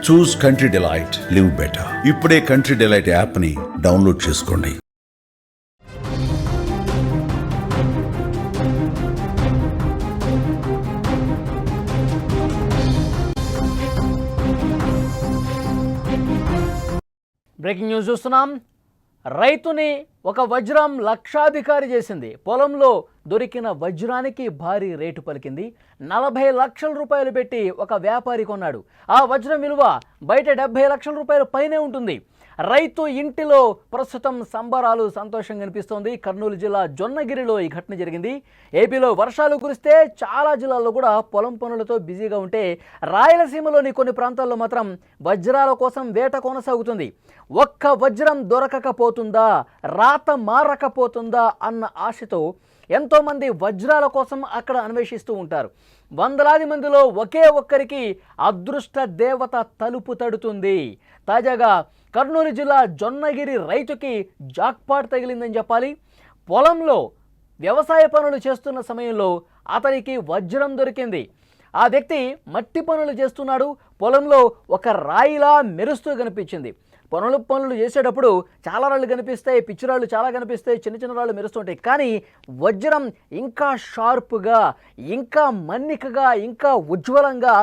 చూస్ country delight, live better. ఇప్పుడే country delight app ని download చేసుకోండి. బ్రేకింగ్ న్యూస్ చూస్తున్నాం. రైతుని ఒక వజ్రం లక్షాధికారి చేసింది. పొలంలో దొరికిన వజ్రానికి భారీ రేటు పలికింది. 40 లక్షల రూపాయలు పెట్టి ఒక వ్యాపారి కొన్నాడు. ఆ వజ్రం విలువ బయట 70 లక్షల రూపాయల పైనే ఉంటుంది. రైతు ఇంటిలో ప్రస్తుతం సంబరాలు, సంతోషం కనిపిస్తోంది. కర్నూలు జిల్లా జొన్నగిరిలో ఈ ఘటన జరిగింది. ఏపీలో వర్షాలు కురిస్తే చాలా జిల్లాల్లో కూడా పొలం పనులతో బిజీగా ఉంటే రాయలసీమలోని కొన్ని ప్రాంతాల్లో మాత్రం వజ్రాల కోసం వేట కొనసాగుతుంది. ఒక్క వజ్రం దొరకకపోతుందా, రాత మారకపోతుందా అన్న ఆశతో ఎంతోమంది వజ్రాల కోసం అక్కడ అన్వేషిస్తూ ఉంటారు. వందలాది మందిలో ఒకే ఒక్కరికి అదృష్ట దేవత తలుపు తడుతుంది. తాజాగా కర్నూలు జిల్లా జొన్నగిరి రైతుకి జాక్పాట్ తగిలిందని చెప్పాలి. పొలంలో వ్యవసాయ పనులు చేస్తున్న సమయంలో అతనికి వజ్రం దొరికింది. ఆ వ్యక్తి మట్టి పనులు చేస్తున్నాడు. పొలంలో ఒక రాయిలా మెరుస్తూ కనిపించింది. పనులు చేసేటప్పుడు చాలా రాళ్ళు కనిపిస్తాయి, పిచ్చిరాళ్ళు చాలా కనిపిస్తాయి, చిన్న చిన్న రాళ్ళు మెరుస్తుంటాయి. కానీ వజ్రం ఇంకా షార్ప్గా, ఇంకా మన్నికగా, ఇంకా ఉజ్వలంగా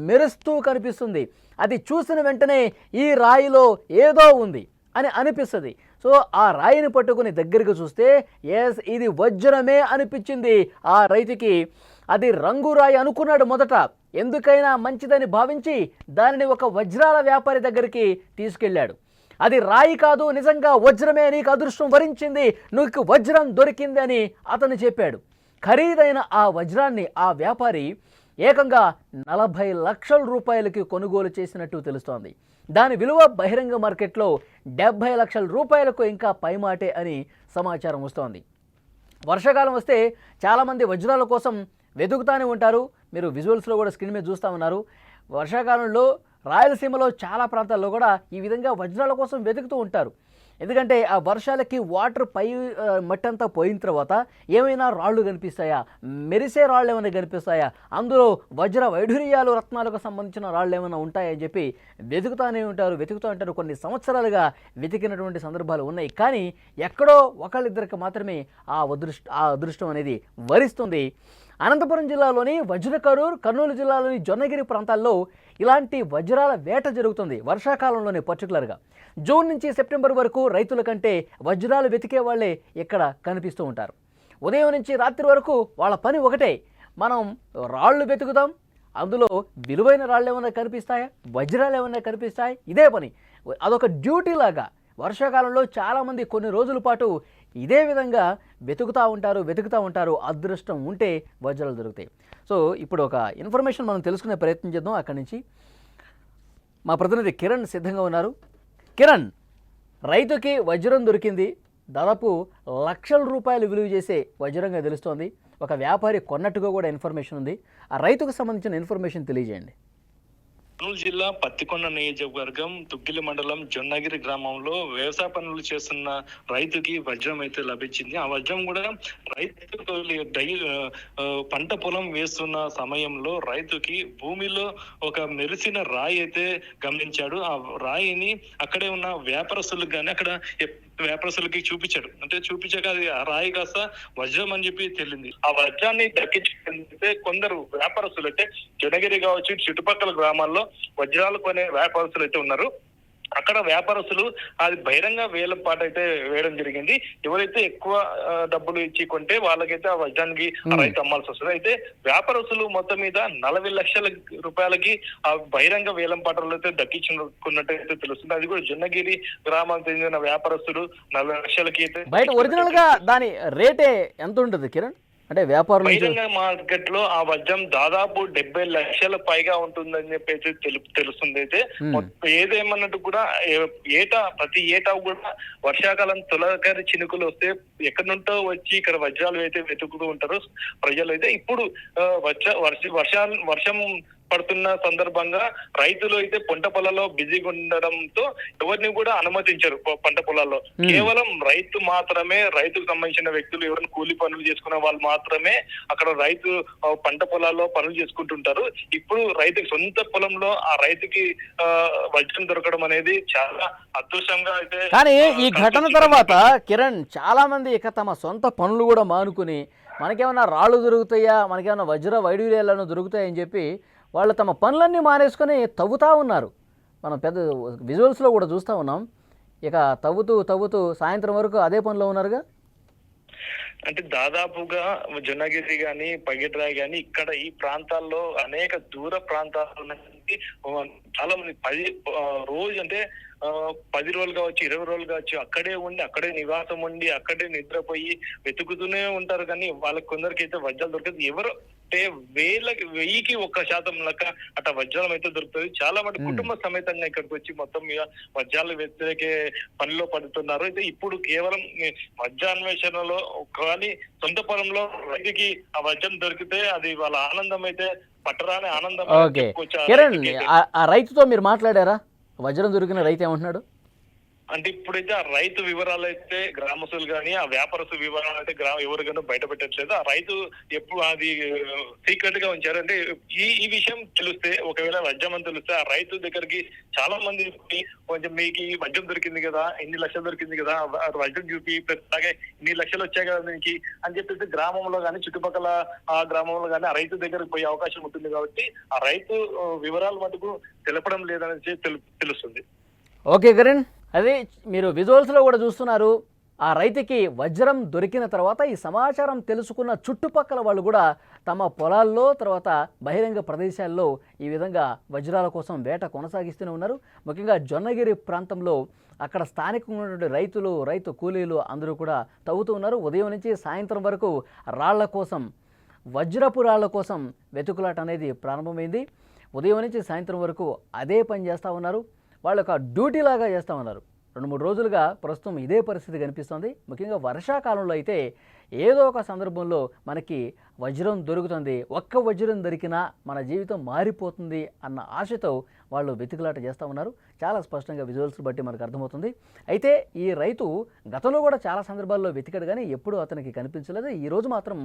మెరుస్తూ కనిపిస్తుంది. అది చూసిన వెంటనే ఈ రాయిలో ఏదో ఉంది అని అనిపిస్తుంది. సో ఆ రాయిని పట్టుకుని దగ్గరికి చూస్తే ఎస్, ఇది వజ్రమే అనిపించింది ఆ రైతుకి. అది రంగురాయి అనుకున్నాడు మొదట. ఎందుకైనా మంచిదని భావించి దానిని ఒక వజ్రాల వ్యాపారి దగ్గరికి తీసుకెళ్ళాడు. అది రాయి కాదు, నిజంగా వజ్రమే, నీకు అదృష్టం వరించింది, నీకు వజ్రం దొరికింది అని అతను చెప్పాడు. ఖరీదైన ఆ వజ్రాన్ని ఆ వ్యాపారి ఏకంగా 40 లక్షల రూపాయలకి కొనుగోలు చేసినట్టు తెలుస్తోంది. దాని విలువ బహిరంగ మార్కెట్లో 70 లక్షల రూపాయలకు ఇంకా పైమాటే అని సమాచారం వస్తోంది. వర్షాకాలం వస్తే చాలామంది వజ్రాల కోసం వెతుకుతూనే ఉంటారు. మీరు విజువల్స్లో కూడా స్క్రీన్ మీద చూస్తూ ఉన్నారు. వర్షాకాలంలో రాయలసీమలో చాలా ప్రాంతాల్లో కూడా ఈ విధంగా వజ్రాల కోసం వెతుకుతూ ఉంటారు. ఎందుకంటే ఆ వర్షాలకి వాటర్ పై మట్టంతా పోయిన తర్వాత ఏమైనా రాళ్ళు కనిపిస్తాయా, మెరిసే రాళ్ళు ఏమైనా కనిపిస్తాయా, అందులో వజ్ర వైఢూర్యాలు, రత్నాలకు సంబంధించిన రాళ్ళు ఏమైనా ఉంటాయని చెప్పి వెతుకుతూనే ఉంటారు. కొన్ని సంవత్సరాలుగా వెతికినటువంటి సందర్భాలు ఉన్నాయి. కానీ ఎక్కడో ఒకళ్ళిద్దరికి మాత్రమే ఆ అదృష్టం అనేది వరిస్తుంది. అనంతపురం జిల్లాలోని వజ్రకరూర్, కర్నూలు జిల్లాలోని జొన్నగిరి ప్రాంతాల్లో ఇలాంటి వజ్రాల వేట జరుగుతుంది. వర్షాకాలంలోనే పర్టికులర్గా జూన్ నుంచి సెప్టెంబర్ వరకు రైతుల కంటే వజ్రాలు వెతికే వాళ్ళే ఇక్కడ కనిపిస్తూ ఉంటారు. ఉదయం నుంచి రాత్రి వరకు వాళ్ళ పని ఒకటే, మనం రాళ్ళు వెతుకుతాం, అందులో విలువైన రాళ్ళు ఏమైనా కనిపిస్తాయా, వజ్రాలు ఏమైనా కనిపిస్తాయి, ఇదే పని. అదొక డ్యూటీ లాగా వర్షాకాలంలో చాలామంది కొన్ని రోజుల పాటు ఇదే విధంగా వెతుకుతూ ఉంటారు. అదృష్టం ఉంటే వజ్రాలు దొరుకుతాయి. సో ఇప్పుడు ఒక ఇన్ఫర్మేషన్ మనం తెలుసుకునే ప్రయత్నం చేద్దాం. అక్కడి నుంచి మా ప్రతినిధి కిరణ్ సిద్ధంగా ఉన్నారు. కిరణ్, రైతుకి వజ్రం దొరికింది. దాదాపు లక్షల రూపాయలు విలువ చేసే వజ్రంగా తెలుస్తోంది. ఒక వ్యాపారి కొన్నట్టుగా కూడా ఇన్ఫర్మేషన్ ఉంది. ఆ రైతుకు సంబంధించిన ఇన్ఫర్మేషన్ తెలియజేయండి. కర్నూలు జిల్లా పత్తికొండ నియోజకవర్గం తుగ్గిలి మండలం జొన్నగిరి గ్రామంలో వ్యవసాయ పనులు చేస్తున్న రైతుకి వజ్రం అయితే లభించింది. ఆ వజ్రం కూడా రైతు పంట పొలం వేస్తున్న సమయంలో రైతుకి భూమిలో ఒక మెరిసిన రాయి అయితే గమనించాడు. ఆ రాయిని అక్కడే ఉన్న వ్యాపారస్తులకు కానీ అక్కడ వ్యాపారస్తులకి చూపించాడు. అంటే చూపించాక అది ఆ రాయి కాస్త వజ్రం అని చెప్పి తెలిసింది. ఆ వజ్రాన్ని దక్కించుకుంటే కొందరు వ్యాపారస్తులు అయితే జొన్నగిరి కావచ్చు, చుట్టుపక్కల గ్రామాల్లో వజ్రాలు కొనే వ్యాపారస్తులు అయితే ఉన్నారు. అక్కడ వ్యాపారస్తులు అది బహిరంగ వేలం పాట అయితే వేయడం జరిగింది. ఎవరైతే ఎక్కువ డబ్బులు ఇచ్చి కొంటే వాళ్ళకైతే ఆ వజ్రానికి రైతు అమ్మాల్సి వస్తుంది. అయితే వ్యాపారస్తులు మొత్తం మీద 40 లక్షల రూపాయలకి ఆ బహిరంగ వేలం పాటలు అయితే దక్కించుకున్నట్టయితే తెలుస్తుంది. అది కూడా జొన్నగిరి గ్రామానికి చెందిన వ్యాపారస్తులు 40 లక్షలకి అయితే. బయట ఒరిజినల్ గా దాని రేటే ఎంత ఉంటుంది కిరణ్? అంటే వ్యాపారం బహిరంగ మార్కెట్ లో ఆ వజ్రం దాదాపు 70 లక్షల పైగా ఉంటుందని చెప్పేసి తెలుస్తుంది. అయితే ఏదేమన్నట్టు కూడా ప్రతి ఏటా కూడా వర్షాకాలం తొలకరి చినుకులు వస్తే ఎక్కడి నుంటో వచ్చి ఇక్కడ వజ్రాలు అయితే వెతుకుతూ ఉంటారు ప్రజలు. అయితే ఇప్పుడు వర్షం పడుతున్న సందర్భంగా రైతులు అయితే పంట పొలాల్లో బిజీగా ఉండడంతో ఎవరిని కూడా అనుమతించరు పంట పొలాల్లో. కేవలం రైతు మాత్రమే, రైతుకు సంబంధించిన వ్యక్తులు ఎవరైనా కూలి పనులు చేసుకునే వాళ్ళు మాత్రమే అక్కడ రైతు పంట పొలాల్లో పనులు చేసుకుంటుంటారు. ఇప్పుడు రైతుకి సొంత పొలంలో ఆ రైతుకి వజ్రం దొరకడం అనేది చాలా అదృష్టంగా అయితే. కానీ ఈ ఘటన తర్వాత కిరణ్ చాలా మంది ఇక తమ సొంత పనులు కూడా మానుకుని మనకేమన్నా రాళ్ళు దొరుకుతాయా, మనకేమన్నా వజ్ర వైడూర్యాలను దొరుకుతాయని చెప్పి వాళ్ళు తమ పనులన్నీ మానేసుకొని తవ్వుతూ ఉన్నారు. మనం పెద్ద విజువల్స్లో కూడా చూస్తూ ఉన్నాం. ఇక తవ్వుతూ సాయంత్రం వరకు అదే పనిలో ఉన్నారుగా. అంటే దాదాపుగా జొన్నగిరి గాని, పగిడ్రాయి గాని, ఇక్కడ ఈ ప్రాంతాల్లో అనేక దూర ప్రాంతాల నుంచి చాలా మంది 10 రోజు అంటే 10 రోజులు కావచ్చు, 20 రోజులు కావచ్చు, అక్కడే ఉండి, అక్కడే నివాసం ఉండి, అక్కడే నిద్రపోయి వెతుకుతూనే ఉంటారు. కానీ వాళ్ళకి కొందరికి అయితే వజ్రాలు దొరకదు. ఎవరు అంటే 1000కి 1% లెక్క అట్లా వజ్రాలు అయితే దొరుకుతుంది. చాలా మంది కుటుంబ సమేతంగా ఇక్కడికి వచ్చి మొత్తం మీద వజ్రాలు వెతికే పనిలో పడుతున్నారు. అయితే ఇప్పుడు కేవలం వజ్రాన్వేషణలో కానీ సొంత పొలంలో రైతుకి ఆ వజ్రం దొరికితే అది వాళ్ళ ఆనందం అయితే పట్టరాని ఆనందం. ఓకే కిరణ్, ఆ రైతుతో మీరు మాట్లాడారా? వజ్రం దొరికిన రైతు ఏమంటున్నాడు? అంటే ఇప్పుడైతే ఆ రైతు వివరాలు అయితే గ్రామస్తులు కానీ, ఆ వ్యాపారస్తు వివరాలు అయితే ఎవరికైనా బయట పెట్టట్లేదు. ఆ రైతు ఎప్పుడు అది సీక్రెట్ గా ఉంచారు. అంటే ఈ విషయం తెలిస్తే, ఒకవేళ వజ్రం అని తెలిస్తే ఆ రైతు దగ్గరికి చాలా మంది కొంచెం మీకు ఈ వజ్రం దొరికింది కదా, ఇన్ని లక్షలు దొరికింది కదా, వజ్రం చూపి అలాగే ఇన్ని లక్షలు వచ్చాయి కదా మీకు అని చెప్పేసి గ్రామంలో కానీ, చుట్టుపక్కల ఆ గ్రామంలో కానీ ఆ రైతు దగ్గరికి పోయే అవకాశం ఉంటుంది. కాబట్టి ఆ రైతు వివరాలు మటుకు తెలపడం లేదనేసి తెలుస్తుంది. ఓకే కిరణ్, అదే మీరు విజువల్స్లో కూడా చూస్తున్నారు. ఆ రైతుకి వజ్రం దొరికిన తర్వాత ఈ సమాచారం తెలుసుకున్న చుట్టుపక్కల వాళ్ళు కూడా తమ పొలాల్లో, తర్వాత బహిరంగ ప్రదేశాల్లో ఈ విధంగా వజ్రాల కోసం వేట కొనసాగిస్తూనే ఉన్నారు. ముఖ్యంగా జొన్నగిరి ప్రాంతంలో అక్కడ స్థానికంగా ఉన్నటువంటి రైతు కూలీలు అందరూ కూడా తవ్వుతూ ఉన్నారు. ఉదయం నుంచి సాయంత్రం వరకు రాళ్ల కోసం, వజ్రపు రాళ్ల కోసం వెతుకులాట అనేది ప్రారంభమైంది. ఉదయం నుంచి సాయంత్రం వరకు అదే పని చేస్తూ ఉన్నారు. వాళ్ళు ఒక డ్యూటీ లాగా చేస్తూ ఉన్నారు. 2-3 రోజులుగా ప్రస్తుతం ఇదే పరిస్థితి కనిపిస్తుంది. ముఖ్యంగా వర్షాకాలంలో అయితే ఏదో ఒక సందర్భంలో మనకి వజ్రం దొరుకుతుంది, ఒక్క వజ్రం దొరికినా మన జీవితం మారిపోతుంది అన్న ఆశతో వాళ్ళు వెతుకులాట చేస్తూ ఉన్నారు. చాలా స్పష్టంగా విజువల్స్ బట్టి మనకు అర్థమవుతుంది. అయితే ఈ రైతు గతంలో కూడా చాలా సందర్భాల్లో వెతికాడు, కానీ ఎప్పుడూ అతనికి కనిపించలేదు. ఈరోజు మాత్రం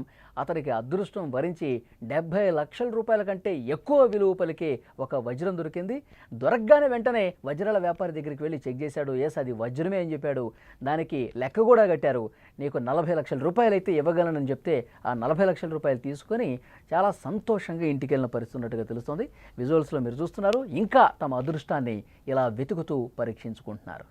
అతనికి అదృష్టం వరించి 70 లక్షల రూపాయల కంటే ఎక్కువ విలువ పలికే ఒక వజ్రం దొరికింది. దొరకగానే వెంటనే వజ్రాల వ్యాపారి దగ్గరికి వెళ్ళి చెక్ చేశాడు. ఎస్, అది వజ్రమే అని చెప్పాడు. దానికి లెక్క కూడా కట్టారు. నీకు 40 లక్షల రూపాయలు అయితే ఇవ్వగలనని చెప్తే ఆ 40 లక్షల రూపాయలు తీసుకొని చాలా సంతోషంగా ఇంటికి వెళ్ళిన పరిస్థితి ఉన్నట్టుగా తెలుస్తుంది. విజువల్స్లో మీరు చూస్తున్నారు. ఇంకా తమ అదృష్టాన్ని ఇలా వెతుకుతూ పరీక్షించుకుంటున్నారు.